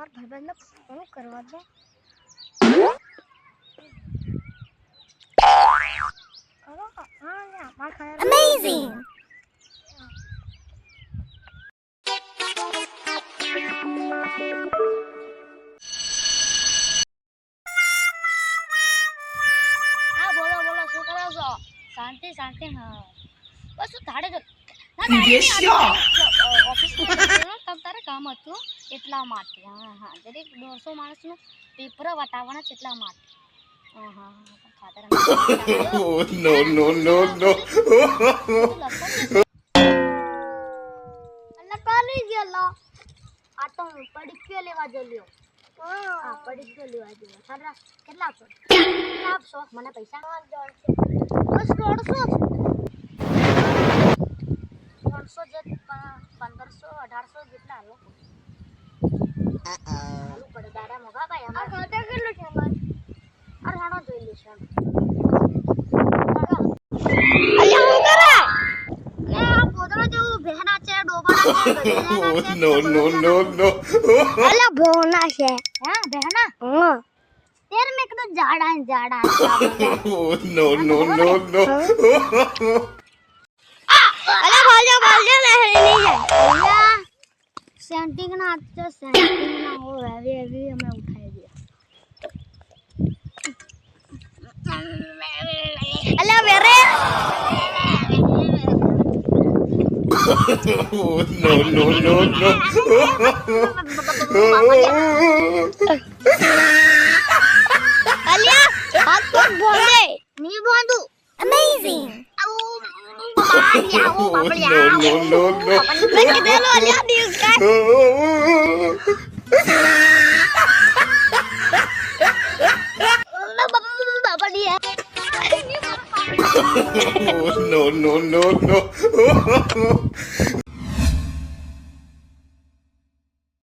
માર ભાઈબંધને ફોન કરવા દે. Amazing! હા બોલો બોલો શું કરો છો? શાંતિ શાંતિ. હા બસ શું ધાડે ઓફિસ તમ તારે કામ હતું એટલા માટે. હા હા દરેક 150 માણસનું પેપર વટાવવાના છે એટલા માટે. હા હા ખાતર No, no, no, no. કાલી ગયેલો આ તો પડીક્યો લેવા જલ્યો. હા પડીક્યો લેવા જલ્યો. સારા કેટલા આપશો? કેટલા આપશો મને પૈસા? બસ 150 જે 1500 1800 જેટલા હાલો. હાલું પડે દાડા મોગા ભાઈ અમાર ખાતા કેટલું છે અમાર? અરે હાણો જોઈ લેશે. અલ્યા હું કરે? આ પોદળો જેવું ભેના છે ડોબાના છે ગધેડા છે. No, no, no, no. અલ્યા ભોના છે. હે ભેના? હા. તેર મેં કીધું જાડા જાડા. No, no, no, no. અલ્યા ભાજો ભાજો નહીં જાય. અલ્યા સેન્ટિંગ ના આજ સેન્ટિંગ ના હો હેવી હેવી અમે ઉઠાઈ દે. અલ્યા વેરે No, no, no, no. અલ્યા હાથ પગ બોંધે ની બોંધુ. Amazing! બાબડિયા No, no, no, no. મેં કીધેલું અલ્યા દિવસ કા બાબડિયા. No, no, no, no.